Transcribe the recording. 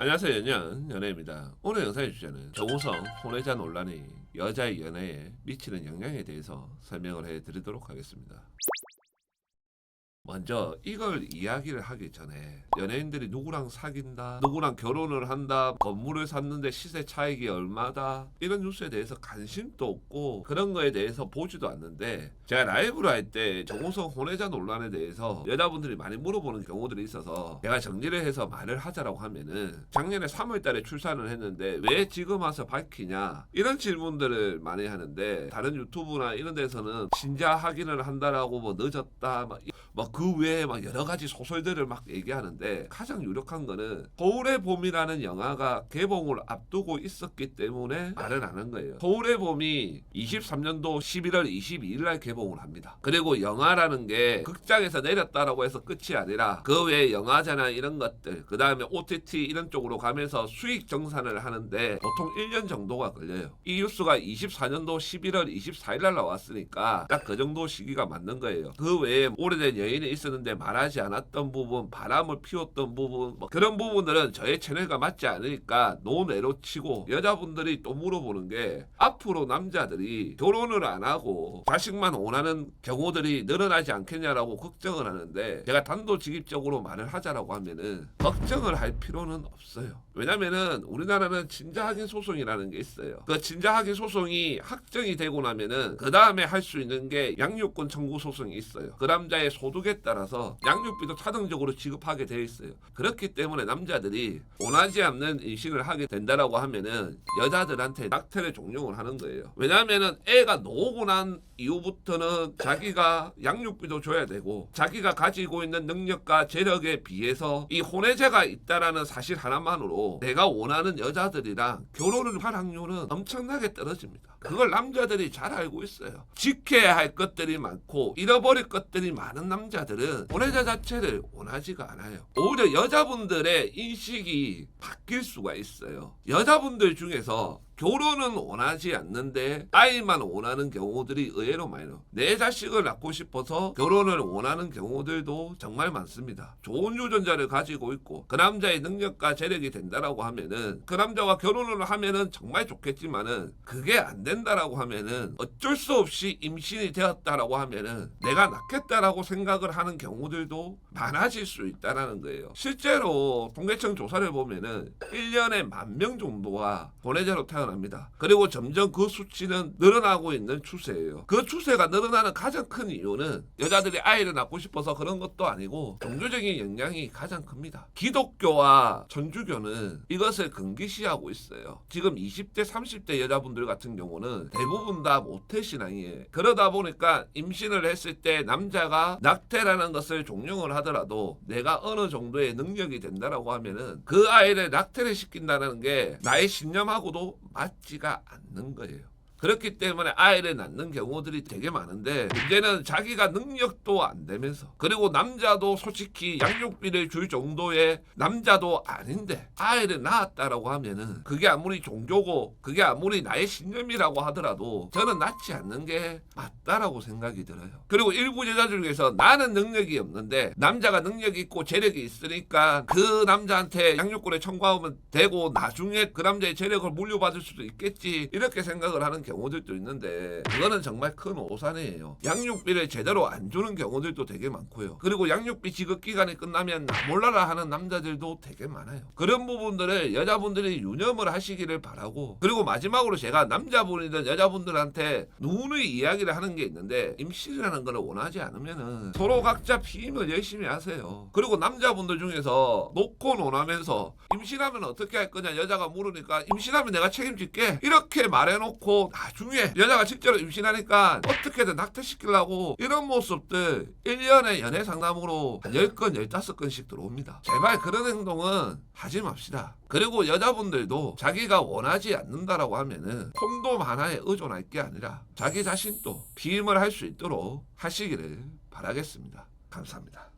안녕하세요. 연예입니다. 오늘 영상의 주제는 정우성 혼외자 논란이 여자의 연애에 미치는 영향에 대해서 설명을 해드리도록 하겠습니다. 먼저 이걸 이야기를 하기 전에 연예인들이 누구랑 사귄다, 누구랑 결혼을 한다, 건물을 샀는데 시세 차익이 얼마다, 이런 뉴스에 대해서 관심도 없고 그런 거에 대해서 보지도 않는데, 제가 라이브를 할 때 정우성 혼외자 논란에 대해서 여자분들이 많이 물어보는 경우들이 있어서 제가 정리를 해서 말을 하자라고 하면은, 작년에 3월 달에 출산을 했는데 왜 지금 와서 밝히냐, 이런 질문들을 많이 하는데, 다른 유튜브나 이런 데서는 진자 확인을 한다라고 뭐 늦었다 그 외에 막 여러 가지 소설들을 막 얘기하는데, 가장 유력한 거는 서울의 봄이라는 영화가 개봉을 앞두고 있었기 때문에 말을 안 한 거예요. 서울의 봄이 23년도 11월 22일 날 개봉을 합니다. 그리고 영화라는 게 극장에서 내렸다라고 해서 끝이 아니라 그 외에 영화제나 이런 것들, 그 다음에 OTT 이런 쪽으로 가면서 수익 정산을 하는데 보통 1년 정도가 걸려요. 이 뉴스가 24년도 11월 24일 날 나왔으니까 딱 그 정도 시기가 맞는 거예요. 그 외에 오래된 여인이 있었는데 말하지 않았던 부분, 바람을 피웠던 부분, 그런 부분들은 저의 채널과 맞지 않으니까 논외로 치고, 여자분들이 또 물어보는 게 앞으로 남자들이 결혼을 안 하고 자식만 원하는 경우들이 늘어나지 않겠냐라고 걱정을 하는데, 제가 단도직입적으로 말을 하자라고 하면은 걱정을 할 필요는 없어요. 왜냐면은 우리나라는 진자확인 소송이라는 게 있어요. 그 진자확인 소송이 확정이 되고 나면은 그 다음에 할 수 있는 게 양육권 청구 소송이 있어요. 그 남자의 소득에 따라서 양육비도 차등적으로 지급하게 되어 있어요. 그렇기 때문에 남자들이 원하지 않는 임신을 하게 된다라고 하면은 여자들한테 낙태를 종용을 하는 거예요. 왜냐하면은 애가 나오고 난 이후부터는 자기가 양육비도 줘야 되고, 자기가 가지고 있는 능력과 재력에 비해서 이 혼외자가 있다라는 사실 하나만으로 내가 원하는 여자들이랑 결혼을 할 확률은 엄청나게 떨어집니다. 그걸 남자들이 잘 알고 있어요. 지켜야 할 것들이 많고 잃어버릴 것들이 많은 남자들은 혼외자 자체를 원하지가 않아요. 오히려 여자분들의 인식이 바뀔 수가 있어요. 여자분들 중에서 결혼은 원하지 않는데 아이만 원하는 경우들이 의외로 많아요. 내 자식을 낳고 싶어서 결혼을 원하는 경우들도 정말 많습니다. 좋은 유전자를 가지고 있고 그 남자의 능력과 재력이 된다라고 하면은, 그 남자와 결혼을 하면은 정말 좋겠지만은 그게 안 된다라고 하면은, 어쩔 수 없이 임신이 되었다라고 하면은 내가 낳겠다라고 생각을 하는 경우들도 많아질 수 있다라는 거예요. 실제로 통계청 조사를 보면은 1년에 10,000명 정도가 혼외자로 태어납니다. 그리고 점점 그 수치는 늘어나고 있는 추세예요. 그 추세가 늘어나는 가장 큰 이유는 여자들이 아이를 낳고 싶어서 그런 것도 아니고 종교적인 영향이 가장 큽니다. 기독교와 천주교는 이것을 금기시하고 있어요. 지금 20대 30대 여자분들 같은 경우는 대부분 다 모태신앙이에요. 그러다 보니까 임신을 했을 때 남자가 낙태라는 것을 종용을 하더라도 내가 어느 정도의 능력이 된다라고 하면은 그 아이를 낙태를 시킨다는 게 나의 신념하고도 맞지가 않는 거예요. 그렇기 때문에 아이를 낳는 경우들이 되게 많은데, 문제는 자기가 능력도 안 되면서, 그리고 남자도 솔직히 양육비를 줄 정도의 남자도 아닌데 아이를 낳았다라고 하면은, 그게 아무리 종교고 그게 아무리 나의 신념이라고 하더라도 저는 낳지 않는 게 맞다라고 생각이 들어요. 그리고 일부 여자 중에서 나는 능력이 없는데 남자가 능력이 있고 재력이 있으니까 그 남자한테 양육권을 청구하면 되고 나중에 그 남자의 재력을 물려받을 수도 있겠지, 이렇게 생각을 하는 경우들도 있는데, 그거는 정말 큰 오산이에요. 양육비를 제대로 안 주는 경우들도 되게 많고요. 그리고 양육비 지급 기간이 끝나면 나 몰라라 하는 남자들도 되게 많아요. 그런 부분들을 여자분들이 유념을 하시기를 바라고, 그리고 마지막으로 제가 남자분이든 여자분들한테 누누이 이야기를 하는 게 있는데, 임신이라는 걸 원하지 않으면은 서로 각자 피임을 열심히 하세요. 그리고 남자분들 중에서 놓고 논하면서 임신하면 어떻게 할 거냐 여자가 물으니까, 임신하면 내가 책임질게 이렇게 말해놓고 나중에 여자가 실제로 임신하니까 어떻게든 낙태시키려고, 이런 모습들 1년에 연애 상담으로 10건 15건씩 들어옵니다. 제발 그런 행동은 하지 맙시다. 그리고 여자분들도 자기가 원하지 않는다라고 하면은 콘돔 하나에 의존할 게 아니라 자기 자신도 피임을 할 수 있도록 하시기를 바라겠습니다. 감사합니다.